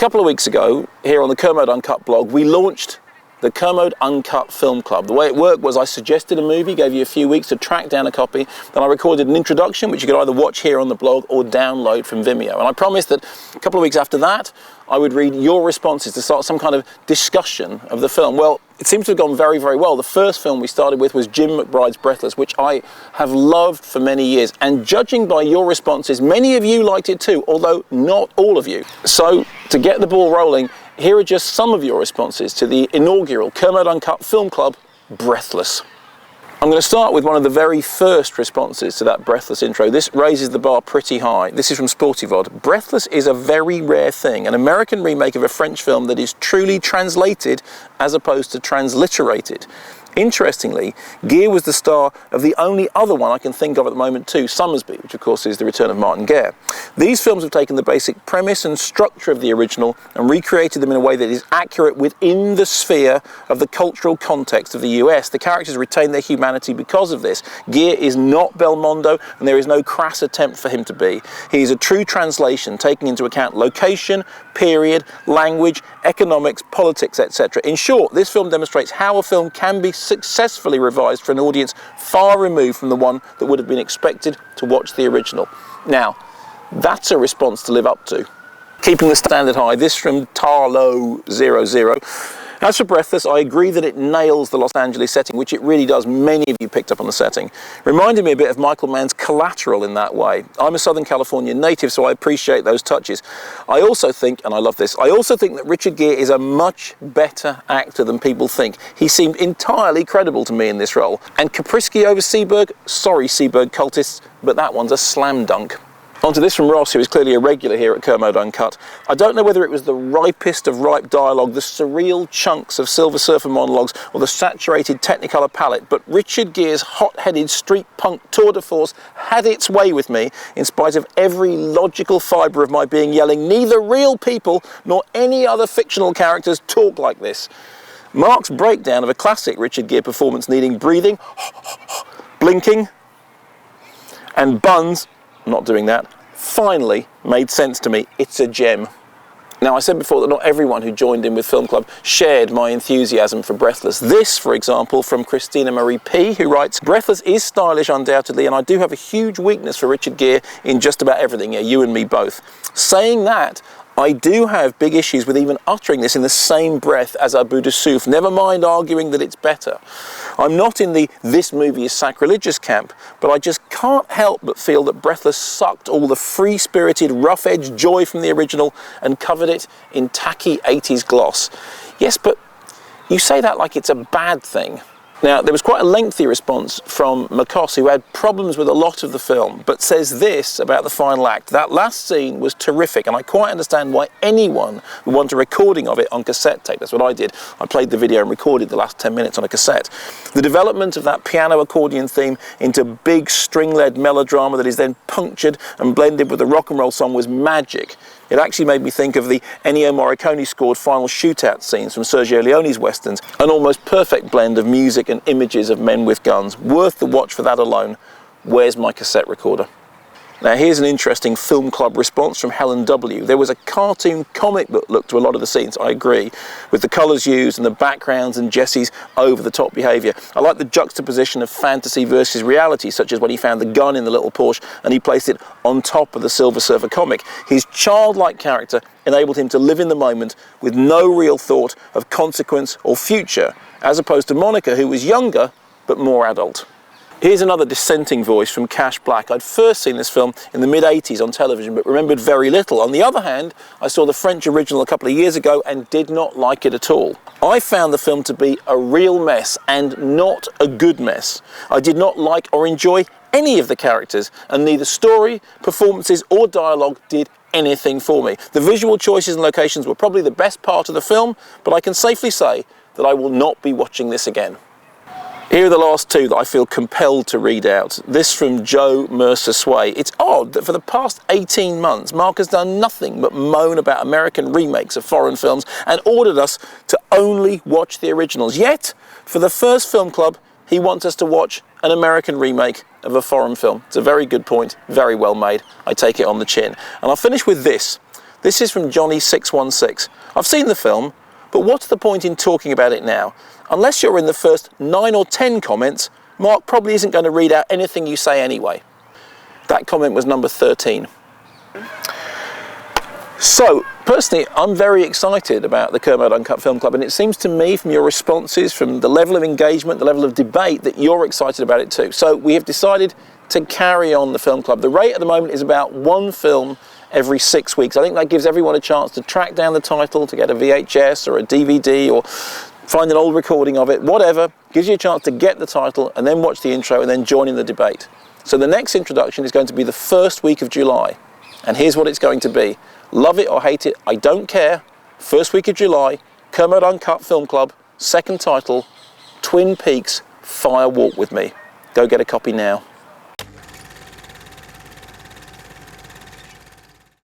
couple of weeks ago, here on the Kermode Uncut blog, we launched the Kermode Uncut Film Club. The way it worked was I suggested a movie, gave you a few weeks to track down a copy, then I recorded an introduction, which you could either watch here on the blog or download from Vimeo. And I promised that a couple of weeks after that, I would read your responses to start some kind of discussion of the film. Well, it seems to have gone very, very well. The first film we started with was Jim McBride's Breathless, which I have loved for many years. And judging by your responses, many of you liked it too, although not all of you. So, to get the ball rolling, here are just some of your responses to the inaugural Kermode Uncut Film Club, Breathless. I'm going to start with one of the very first responses to that Breathless intro. This raises the bar pretty high. This is from Sportivod. Breathless is a very rare thing, an American remake of a French film that is truly translated as opposed to transliterated. Interestingly, Gere was the star of the only other one I can think of at the moment too, Somersby, which of course is the return of Martin Gere. These films have taken the basic premise and structure of the original and recreated them in a way that is accurate within the sphere of the cultural context of the US. The characters retain their humanity because of this. Gere is not Belmondo, and there is no crass attempt for him to be. He is a true translation, taking into account location, period, language, economics, politics, etc. In short, this film demonstrates how a film can be successfully revised for an audience far removed from the one that would have been expected to watch the original. Now, that's a response to live up to. Keeping the standard high, this from Tarlo00. As for Breathless, I agree that it nails the Los Angeles setting, which it really does. Many of you picked up on the setting. Reminded me a bit of Michael Mann's Collateral in that way. I'm a Southern California native, so I appreciate those touches. I also think, and I love this, I also think that Richard Gere is a much better actor than people think. He seemed entirely credible to me in this role. And Kaprisky over Seberg, sorry Seberg cultists, but that one's a slam dunk. On to this from Ross, who is clearly a regular here at Kermode Uncut. I don't know whether it was the ripest of ripe dialogue, the surreal chunks of Silver Surfer monologues, or the saturated Technicolor palette, but Richard Gere's hot-headed street punk tour de force had its way with me, in spite of every logical fibre of my being yelling, neither real people nor any other fictional characters talk like this. Mark's breakdown of a classic Richard Gere performance needing breathing, blinking, and buns, not doing that, finally made sense to me. It's a gem. Now, I said before that not everyone who joined in with Film Club shared my enthusiasm for Breathless. This, for example, from Christina Marie P., who writes, Breathless is stylish undoubtedly, and I do have a huge weakness for Richard Gere in just about everything. Yeah, you and me both. Saying that, I do have big issues with even uttering this in the same breath as Abu Dussouf, never mind arguing that it's better. I'm not in the this movie is sacrilegious camp, but I just can't help but feel that Breathless sucked all the free-spirited, rough-edged joy from the original and covered it in tacky 80s gloss. Yes, but you say that like it's a bad thing. Now, there was quite a lengthy response from Makos, who had problems with a lot of the film, but says this about the final act. That last scene was terrific, and I quite understand why anyone would want a recording of it on cassette tape. That's what I did. I played the video and recorded the last 10 minutes on a cassette. The development of that piano accordion theme into big string-led melodrama that is then punctured and blended with the rock and roll song was magic. It actually made me think of the Ennio Morricone scored final shootout scenes from Sergio Leone's westerns, an almost perfect blend of music and images of men with guns. Worth the watch for that alone. Where's my cassette recorder? Now, here's an interesting Film Club response from Helen W. There was a cartoon comic book look to a lot of the scenes, I agree, with the colours used and the backgrounds and Jesse's over-the-top behaviour. I like the juxtaposition of fantasy versus reality, such as when he found the gun in the little Porsche and he placed it on top of the Silver Surfer comic. His childlike character enabled him to live in the moment with no real thought of consequence or future, as opposed to Monica, who was younger but more adult. Here's another dissenting voice from Cash Black. I'd first seen this film in the mid-80s on television, but remembered very little. On the other hand, I saw the French original a couple of years ago and did not like it at all. I found the film to be a real mess and not a good mess. I did not like or enjoy any of the characters, and neither story, performances, or dialogue did anything for me. The visual choices and locations were probably the best part of the film, but I can safely say that I will not be watching this again. Here are the last two that I feel compelled to read out. This from Joe Mercer Sway. It's odd that for the past 18 months, Mark has done nothing but moan about American remakes of foreign films and ordered us to only watch the originals. Yet, for the first Film Club, he wants us to watch an American remake of a foreign film. It's a very good point, very well made. I take it on the chin. And I'll finish with this. This is from Johnny616. I've seen the film, but what's the point in talking about it now? Unless you're in the first 9 or 10 comments, Mark probably isn't going to read out anything you say anyway. That comment was number 13. So, personally, I'm very excited about the Kermode Uncut Film Club, and it seems to me from your responses, from the level of engagement, the level of debate, that you're excited about it too. So we have decided to carry on the film club. The rate at the moment is about 1 film every 6 weeks. I think that gives everyone a chance to track down the title, to get a VHS or a DVD or find an old recording of it, whatever. Gives you a chance to get the title and then watch the intro and then join in the debate. So the next introduction is going to be the first week of July. And here's what it's going to be. Love it or hate it, I don't care. First week of July, Kermode Uncut Film Club, second title, Twin Peaks, Fire Walk With Me. Go get a copy now.